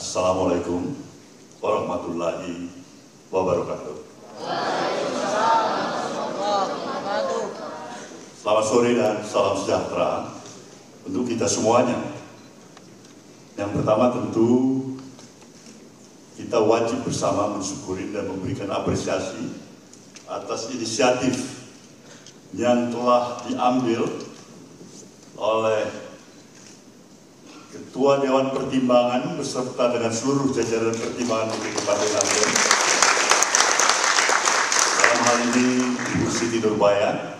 Assalamualaikum warahmatullahi wabarakatuh. Selamat sore dan salam sejahtera untuk kita semuanya. Yang pertama tentu kita wajib bersama mensyukuri dan memberikan apresiasi atas inisiatif yang telah diambil oleh Ketua Dewan Pertimbangan beserta dengan seluruh jajaran pertimbangan DPP Partai Nasdem. Dalam hal ini Ibu Siti Nurbaya,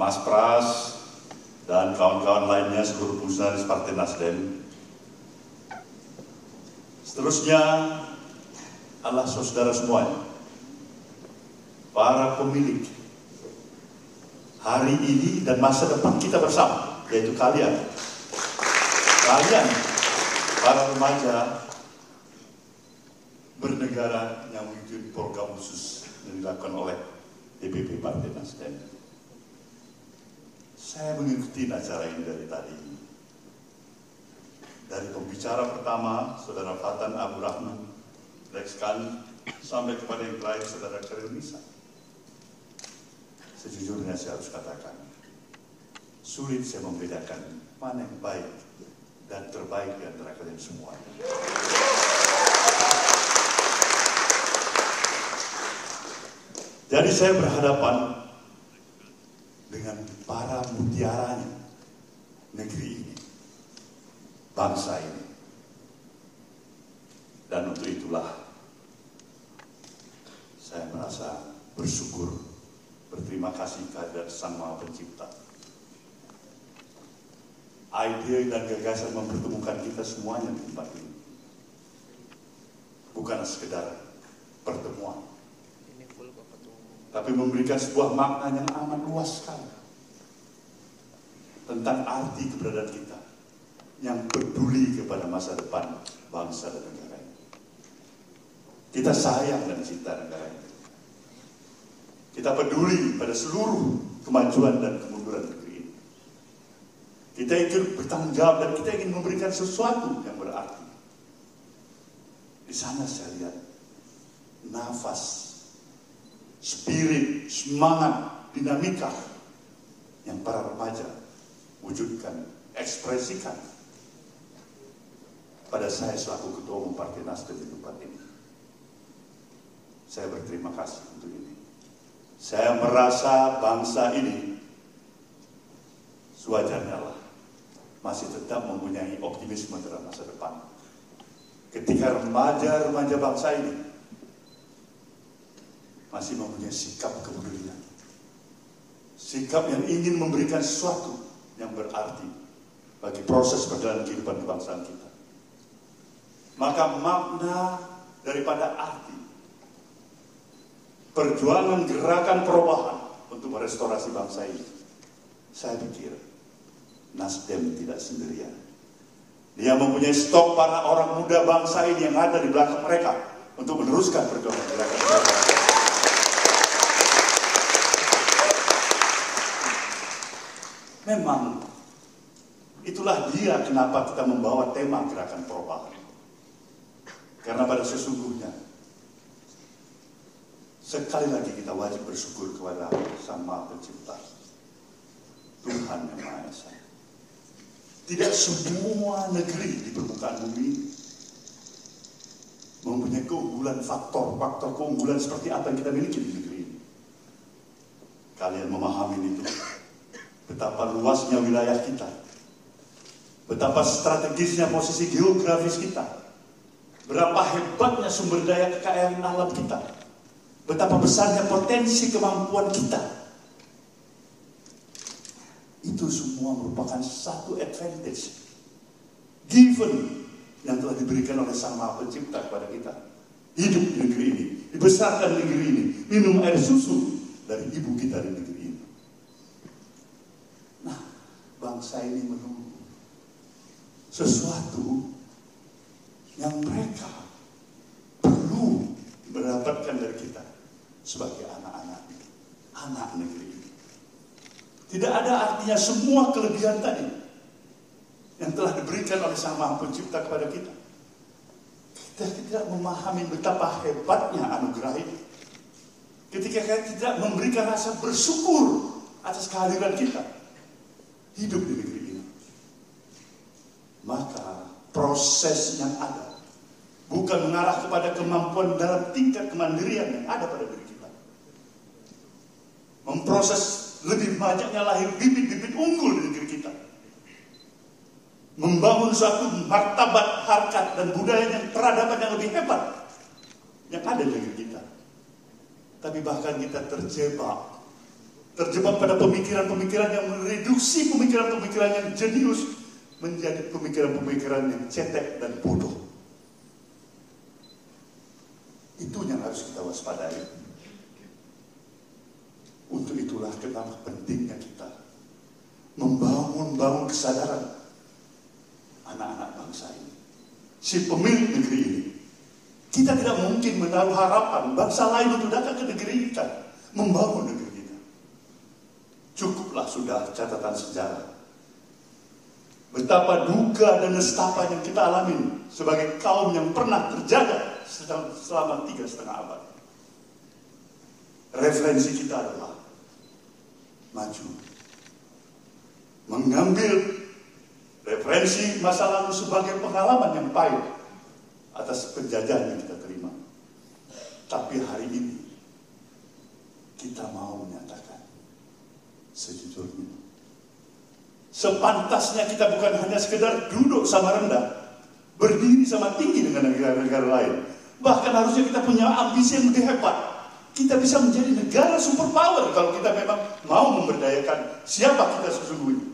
Mas Pras, dan kawan-kawan lainnya seluruh fungsionaris Partai Nasdem. Seterusnya adalah saudara semuanya, para pemilik hari ini dan masa depan kita bersama, yaitu kalian, para remaja bernegara yang mengikuti program khusus yang dilakukan oleh DPP Partai Nasdem. Saya mengikuti acara ini dari tadi. Dari pembicara pertama, Saudara Fatan Abu Rahman, baik sekali, sampai kepada yang terakhir, Saudara Khairul Nisa. Sejujurnya saya harus katakan, sulit saya membedakan mana yang baik dan terbaik di antara kalian semua. Jadi saya berhadapan dengan para mutiaranya negeri ini, bangsa ini. Dan untuk itulah saya merasa bersyukur, berterima kasih kepada Sang Maha Pencipta. Ide dan gagasan mempertemukan kita semuanya di tempat ini. Bukan sekedar pertemuan, tapi memberikan sebuah makna yang amat luas sekali tentang arti keberadaan kita yang peduli kepada masa depan bangsa dan negara ini. Kita sayang dan cinta negara ini. Kita peduli pada seluruh kemajuan dan kemunduran negeri ini. Kita ikut bertanggung jawab dan kita ingin memberikan sesuatu yang berarti. Di sana saya lihat nafas, spirit, semangat, dinamika yang para remaja wujudkan, ekspresikan pada saya selaku Ketua Umum Partai Nasdem di tempat ini. Saya berterima kasih untuk ini. Saya merasa bangsa ini sewajarnya lah masih tetap mempunyai optimisme terhadap masa depan. Ketika remaja-remaja bangsa ini masih mempunyai sikap kepedulian, sikap yang ingin memberikan sesuatu yang berarti bagi proses perjalanan kehidupan kebangsaan kita. Maka makna daripada arti perjuangan gerakan perubahan untuk merestorasi bangsa ini, saya pikir Nasdem tidak sendirian. Dia mempunyai stok para orang muda bangsa ini yang ada di belakang mereka untuk meneruskan perjuangan gerakan perubahan. Memang itulah dia kenapa kita membawa tema gerakan perubahan. Karena pada sesungguhnya sekali lagi kita wajib bersyukur kepada Sang Maha Pencipta, Tuhan yang Maha Esa. Tidak semua negeri di permukaan bumi mempunyai keunggulan, faktor keunggulan seperti apa yang kita miliki di negeri ini. Kalian memahami itu, betapa luasnya wilayah kita, betapa strategisnya posisi geografis kita, berapa hebatnya sumber daya kekayaan alam kita, betapa besarnya potensi kemampuan kita. Itu semua merupakan satu advantage given yang telah diberikan oleh Sang Maha Pencipta kepada kita. Hidup di negeri ini, dibesarkan di negeri ini, minum air susu dari ibu kita di negeri ini. Nah, bangsa ini menunggu sesuatu yang mereka perlu mendapatkan dari kita sebagai anak negeri ini. Tidak ada artinya semua kelebihan tadi yang telah diberikan oleh Sang Maha Pencipta kepada kita. kita tidak memahami betapa hebatnya anugerah ini. Ketika kita tidak memberikan rasa bersyukur atas kehadiran kita hidup di negeri ini, maka proses yang ada bukan mengarah kepada kemampuan dalam tingkat kemandirian yang ada pada diri kita. Memproses lebih banyaknya lahir bibit-bibit unggul di negeri kita. Membangun suatu martabat, harkat, dan budaya yang peradaban yang lebih hebat yang ada di negeri kita. Tapi bahkan kita terjebak pada pemikiran-pemikiran yang mereduksi pemikiran-pemikiran yang jenius menjadi pemikiran-pemikiran yang cetek dan bodoh. Itu yang harus kita waspadai. Untuk itulah kenapa pentingnya kita membangun kesadaran anak-anak bangsa ini, si pemilik negeri ini. Kita tidak mungkin menaruh harapan bangsa lain untuk datang ke negeri kita, membangun negeri kita. Cukuplah sudah catatan sejarah betapa duka dan nestapa yang kita alami sebagai kaum yang pernah terjaga selama 3,5 abad. Referensi kita adalah maju, mengambil referensi masa lalu sebagai pengalaman yang pahit atas penjajahan yang kita terima. Tapi hari ini kita mau menyatakan sejujurnya, sepantasnya kita bukan hanya sekedar duduk sama rendah, berdiri sama tinggi dengan negara-negara lain. Bahkan harusnya kita punya ambisi yang lebih hebat. Kita bisa menjadi negara superpower kalau kita memang mau memberdayakan siapa kita sesungguhnya.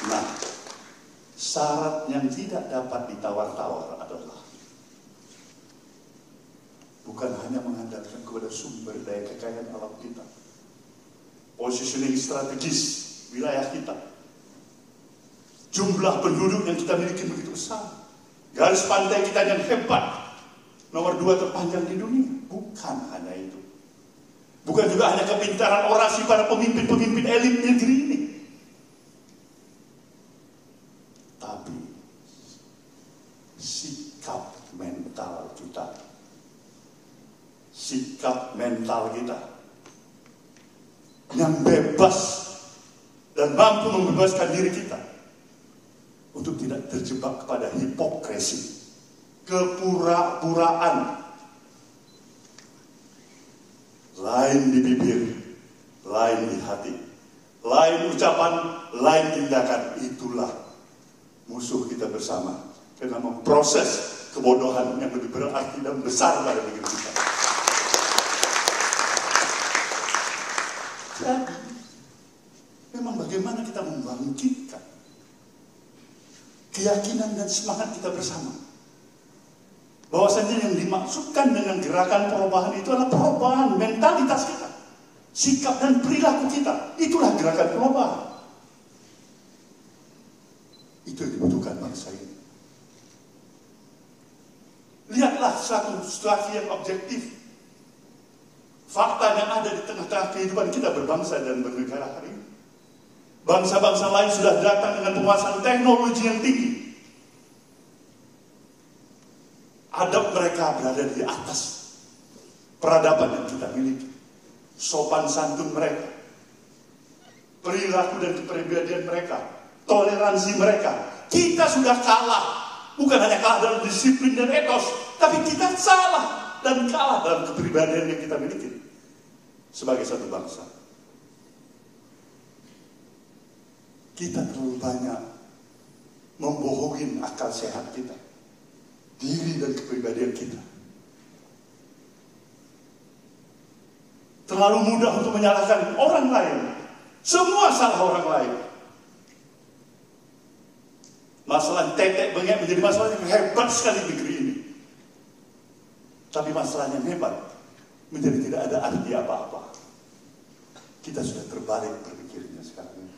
Nah, syarat yang tidak dapat ditawar-tawar adalah bukan hanya mengandalkan kepada sumber daya kekayaan alam kita, positioning strategis wilayah kita, jumlah penduduk yang kita miliki begitu besar, garis pantai kita yang hebat, nomor 2 terpanjang di dunia. Bukan hanya itu. Bukan juga hanya kepintaran orasi para pemimpin-pemimpin elit negeri ini. Tapi sikap mental kita. Sikap mental kita yang bebas dan mampu membebaskan diri kita untuk tidak terjebak kepada hipokresi, kepura-puraan, lain di bibir, lain di hati, lain ucapan, lain tindakan. Itulah musuh kita bersama, karena memproses kebodohan yang lebih berarti dan besar pada negeri kita. Jadi, memang bagaimana kita membangkitkan keyakinan dan semangat kita bersama, bahwasanya yang dimaksudkan dengan gerakan perubahan itu adalah perubahan mentalitas kita, sikap dan perilaku kita. Itulah gerakan perubahan. Itu yang dibutuhkan bangsa ini. Lihatlah satu situasi yang objektif, fakta yang ada di tengah-tengah kehidupan kita berbangsa dan bernegara hari ini. Bangsa-bangsa lain sudah datang dengan penguasaan teknologi yang tinggi. Adab mereka berada di atas peradaban yang kita miliki. Sopan santun mereka, perilaku dan kepribadian mereka, toleransi mereka. Kita sudah kalah. Bukan hanya kalah dalam disiplin dan etos, tapi kita salah dan kalah dalam kepribadian yang kita miliki sebagai satu bangsa. Kita terlalu banyak membohongin akal sehat kita, diri dan kepribadian kita. Terlalu mudah untuk menyalahkan orang lain. Semua salah orang lain. Masalah tetek bengek menjadi masalah yang hebat sekali di negeri ini. Tapi masalah yang hebat menjadi tidak ada arti apa-apa. Kita sudah terbalik berpikirnya sekarang ini.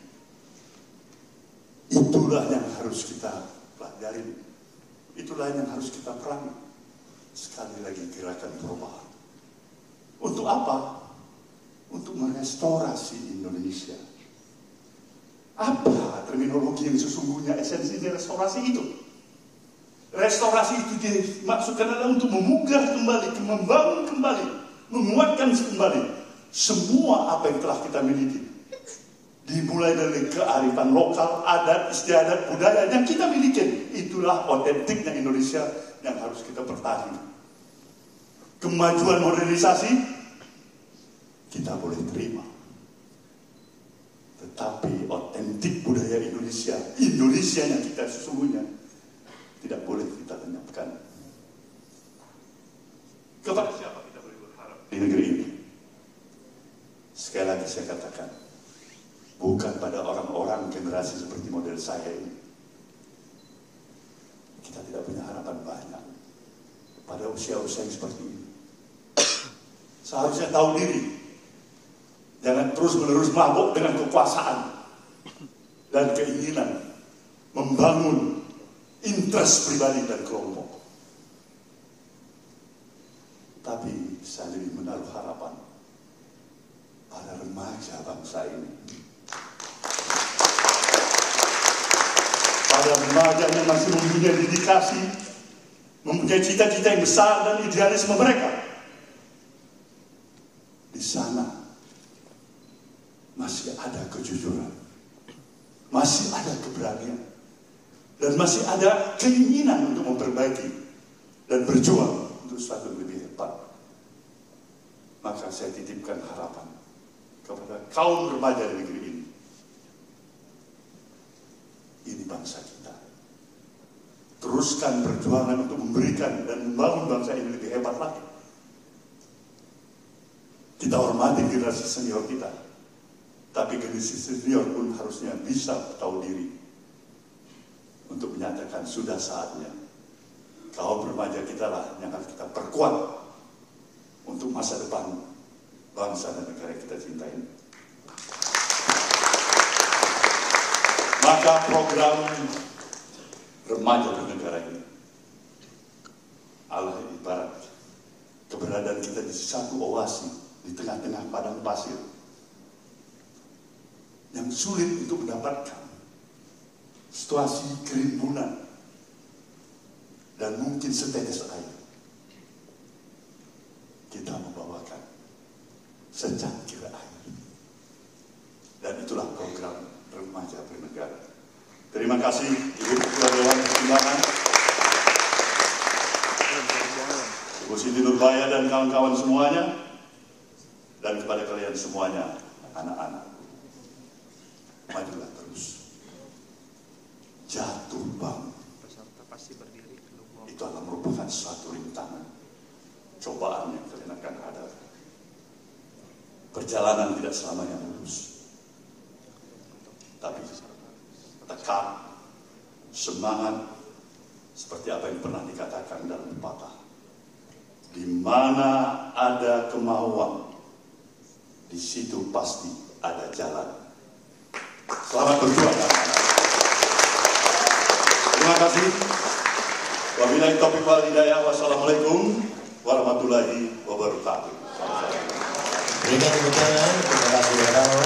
Itulah yang harus kita pelajari. Itulah yang harus kita perangi. Sekali lagi gerakan perubahan. Untuk apa? Untuk merestorasi Indonesia. Apa terminologi ideologi yang sesungguhnya, esensinya restorasi itu. Restorasi itu dimaksudkan adalah untuk memugah kembali, membangun kembali, menguatkan kembali semua apa yang telah kita miliki. Dimulai dari kearifan lokal, adat, istiadat, budaya yang kita miliki. Itulah otentiknya Indonesia yang harus kita pertahankan. Kemajuan modernisasi kita boleh terima. Tetapi otentik budaya Indonesia, Indonesia yang kita sesungguhnya, tidak boleh kita lenyapkan. Kepada siapa kita boleh berharap di negeri ini? Sekali lagi saya katakan, bukan pada orang-orang generasi seperti model saya ini. Kita tidak punya harapan banyak pada usia-usia yang seperti ini. Seharusnya tahu diri. Jangan terus-menerus mabuk dengan kekuasaan dan keinginan membangun interest pribadi dan kelompok. Tapi saya lebih menaruh harapan pada remaja bangsa ini. Pada remaja yang masih mempunyai dedikasi, mempunyai cita-cita yang besar dan idealisme mereka. Di sana masih ada kejujuran, masih ada keberanian, dan masih ada keinginan untuk memperbaiki dan berjuang untuk sesuatu yang lebih hebat. Maka saya titipkan harapan kepada kaum remaja di negeri ini. Ini bangsa kita. Teruskan perjuangan untuk memberikan dan membangun bangsa ini lebih hebat lagi. Kita hormati generasi senior kita. Tapi generasi senior pun harusnya bisa tahu diri untuk menyatakan sudah saatnya kaum remaja kita lah yang harus kita perkuat untuk masa depan bangsa dan negara yang kita cintai. Maka program remaja bernegara ini adalah ibarat keberadaan kita di satu oasi di tengah-tengah padang pasir yang sulit untuk mendapatkan situasi kerimbunan dan mungkin setetes air. Kita membawakan secangkir air. Dan itulah program remaja bernegara. Terima kasih Ibu Ketua Dewan Pertimbangan, Ibu Siti Nurbaya dan kawan-kawan semuanya, dan kepada kalian semuanya, anak-anak. Majulah terus. Jatuh bangun. Itu adalah merupakan suatu rintangan. Cobaan yang kalian akan hadapi. Perjalanan tidak selamanya mulus. Tapi tekad, semangat, seperti apa yang pernah dikatakan dalam pepatah. Di mana ada kemauan, di situ pasti ada jalan. Selamat berjuang, anak-anak. Terima kasih. Wabillahi taufiq wal hidayah. Wassalamualaikum warahmatullahi wabarakatuh. Berikan tepuk tangan. Terima kasih.